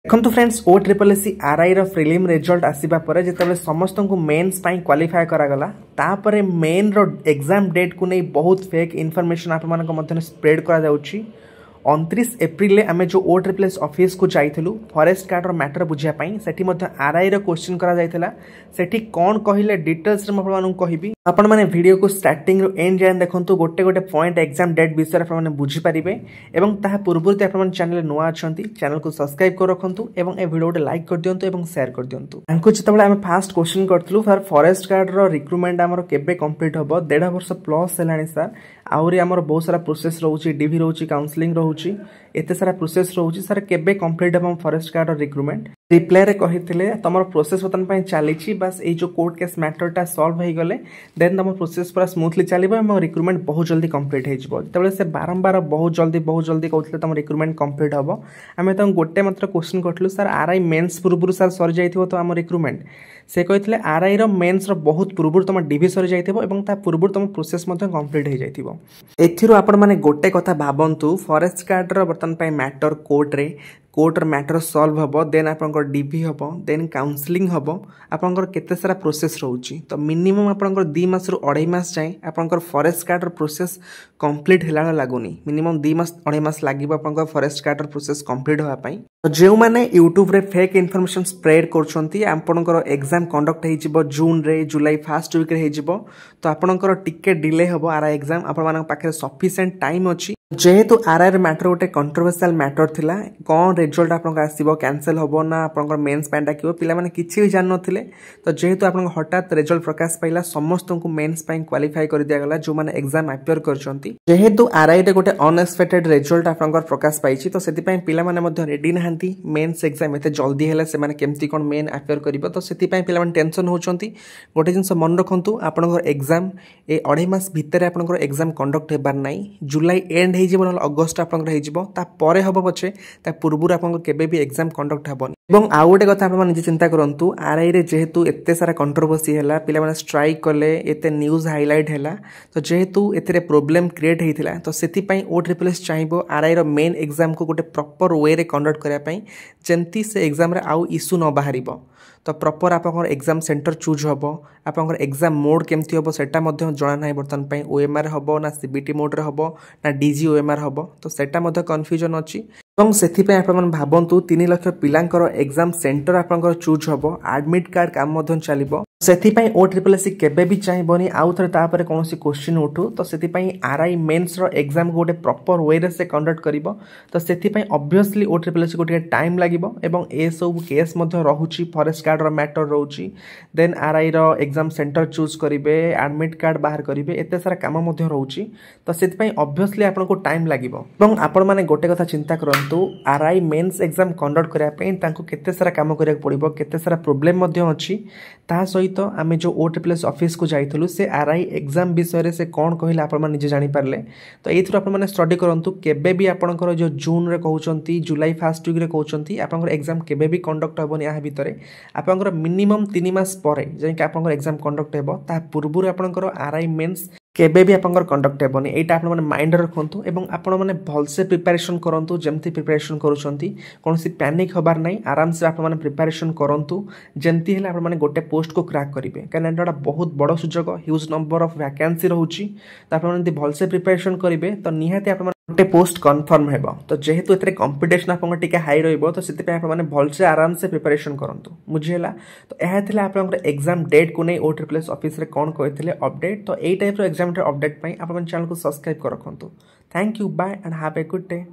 देखो friends O triple S R I prelim result आसवा पर जो समस्त को मेन्स क्वालिफाई करागला तापर मेन रो एग्जाम डेट को नहीं बहुत फेक इनफॉरमेशन आप स्प्रेड करा 29 एप्रिल आम जो ओ ट्रिपल एस ऑफिस को जाइलु फॉरेस्ट गार्ड मैटर बुझापी से आर आई क्वेश्चन करा कौन कहले डिटेल्स कहि आपण माने वीडियो को स्टार्टिंग रो एंड जाए देखंतु गोटे गोटे पॉइंट एग्जाम डेट विषय आपण माने बुझी पारिबे एवं ताहा पूर्वते आपण माने चैनल नुआ अछंती चैनल को सब्सक्राइब कर रखंतु एवं ए वीडियो लाइक कर दियंतु एवं शेयर कर दियंतु हमको जतबेले हम फर्स्ट क्वेश्चन करथलु फॉर फॉरेस्ट गार्ड रो रिक्रूटमेंट हमर केबे कंप्लीट हबो 1.5 वर्ष प्लस हेलानी सर आउरी हमर बहुत सारा प्रोसेस रहउची डीवी रहउची काउंसलिंग रहउची एते सारा प्रोसेस रहउची सर केबे कंप्लीट हम फॉरेस्ट गार्ड रो रिक्रूटमेंट रिप्लाई रे कहिथिले तमर प्रोसेस बतन पय चलीची बस ए जो कोर्ट केस मैटरटा सॉल्व हो गले देन तमर प्रोसेस पूरा स्मूथली चलिबो एवं रिक्रूटमेंट बहुत जल्दी कंप्लीट हे जिवो तबले से बारंबार बहुत जल्दी कहथिले तमर रिक्रूटमेंट कंप्लीट हबो हमें तम गोटे मात्र क्वेश्चन करथलु सर आरआई मेंस पूर्वरु सर सर जाइथिबो तो हम रिक्रूटमेंट से कहथिले आरआई रो मेंस रो बहुत पूर्वरु तम डीवी सर जाइथिबो एवं ता पूर्वरु तम प्रोसेस मध्ये कंप्लीट हे जाइथिबो एथिरु आपण माने गोटे कथा भाबंतु फॉरेस्ट गार्ड रो बर्तन पय मैटर कोर्ट मैटर सॉल्व हम देन आप डीवी हम देन काउंसलिंग हम आपंकर केते सारा प्रोसेस रोची तो मिनिमम आपंकर 2 मास रु 2.5 मास जाए आपंकर फॉरेस्ट गार्ड प्रोसेस कंप्लीट हिला लागुनी मिनिमम 2 मास 2.5 मास लागिबो आपंकर फॉरेस्ट गार्ड प्रोसेस कंप्लीट होआ पई तो जेउ माने यूट्यूब रे फेक इन्फॉर्मेशन स्प्रेड करछंती आपंकर एग्जाम कंडक्ट हे जिवो जून रे जुलाई फर्स्ट वीक रे हे जिवो तो आपंकर टिके डिले हबो आर एग्जाम आपन मानक पाखे सफिशिएंट टाइम अछि जेहेतु आर मैटर गोटे कंट्रोवर्शियल मैटर थिला कौन रिजल्ट आपन आसीबो कैंसिल होबो ना आपन मेंस पैन डाकिबो पिला माने किछि भी जान नथिले तो जेहेतु आपन हठात रिजल्ट प्रकाश पाइला समस्त को मेंस पैन क्वालिफाई कर दिया गला जो माने एग्जाम अपियर करचंती जेहेतु आरआई रे गोटे अनएक्सपेक्टेड रिजल्ट आपन प्रकाश पाइछि तो सेति पय पिला माने मध्ये रेडी नहंती मेंस एग्जाम एते जल्दी हेले से माने केमती कोन मेन अपियर करबो तो सेति पय पिला माने टेंशन होचंती गोटे जिंस मन रखंतु आपन एग्जाम ए 2.5 मास भितर आपन एग्जाम कंडक्ट हेबार नै जुलाई एंड अगस्ट आपरे हम पछे पूर्व आप एग्जाम कंडक्ट हेबनी एवं आउ गोटे कथा आप चिंता करूँ आरआई रे जेहेतु एते सारा कंट्रोवर्सी है पिला स्ट्राइक कले एते न्यूज हाइलाइट है तो जेहेतु एते प्रॉब्लम क्रिएट होता तो से ओ ट्रिपल एस चाहिए आरआई रो मेन एग्जाम को गोटे प्रॉपर वे रे कंडक्ट करने जमती से एग्जाम रे आउ इश्यू न बाहर तो प्रॉपर आप एग्जाम सेंटर चूज हम आप एग्जाम मोड केमती हम सेटा जना ना बर्तमान ओएमआर हम ना सीबीटी मोड रे हम ना डीजी ओएमआर हम तो सेटा कन्फ्यूजन अच्छी এবং সেথিপাই আপনারা ভাবন্তু 3 লক্ষ পিলাঙ্কর एग्जाम सेंटर आपनकर चूज हबो एडमिट कार्ड काम मधन चलिबो सेथिपाई ओ ट्रिपल एस केबे भी चाहिबोनी आउ थरे तापर कोनोसी क्वेश्चन उठू तो सेथिपाई आरआई मेंस रो एग्जाम गोटे प्रॉपर वे रे से कंडक्ट करिवो तो सेथिपाई ऑब्वियसली ओ ट्रिपल एस गोटे टाइम लागिवो एवं ए सब केस मध्य रहूची फॉरेस्ट गार्ड रो मैटर रहूची देन आरआई रो एग्जाम सेंटर चूज करिवे एडमिट कार्ड बाहर करिवे एते सारा काम मध्य रहूची तो सेथिपाई ऑब्वियसली आपनको टाइम लागिवो एवं आपण माने गोटे कथा चिंता करन तो आरआई मेंस एग्जाम कंडक्ट करिया पे तांको केते सारा काम करिया पड़िबो केते सारा प्रॉब्लम मध्य अछि ता सहित आम जो ओ ट्रिपल एस ऑफिस को जाइलु से आरआई एग्जाम विषय से कौन कहले आपण माने निजे जानि पारले तो एथरो आपण माने स्टडी करंतु केबे भी आपनकर जो जून रे कहउचंती जुलाई फर्स्ट वीक रे कहउचंती आपनकर एग्जाम केबे भी कंडक्ट होबनी आ भितरे आपनकर मिनिमम 3 मास परे जे कि आपनकर एग्जाम कंडक्ट हेबो ता पूर्वरु आपनकर आरआई मेंस केबे भी आपनकर कंडक्ट हेबनी एटा आपण माने माइंड रखंतु एवं आपण माने भलसे प्रिपरेशन करंतु जेमती प्रिपरेशन करूछंती कोनसी पैनिक होबार नै आराम से आपण माने प्रिपरेशन करंतु जेमती हेले आपण माने गोटे पोस्ट को क्रैक करिवे कारण एटा बहुत बड़ सुजोग ह्यूज नंबर ऑफ वैकेंसी रहउची त आपण माने भलसे प्रिपरेशन करिवे तो निहाती आपण गोटे पोस्ट कन्फर्म हेबो तो जेहेतु एतरे कंपटीशन आपन टिके हाई रहइबो तो सेते पे आपण माने भलसे आराम से प्रिपरेशन करंतु बुझियला तो एहा थिला आपन एग्जाम डेट को नै ओ ट्रिपल एस ऑफिस रे कोन कहथिले अपडेट तो एई टाइप रो एग्जाम अपडेट पई आपन चैनल को सब्सक्राइब कर रखंतु thank you bye and have a good day.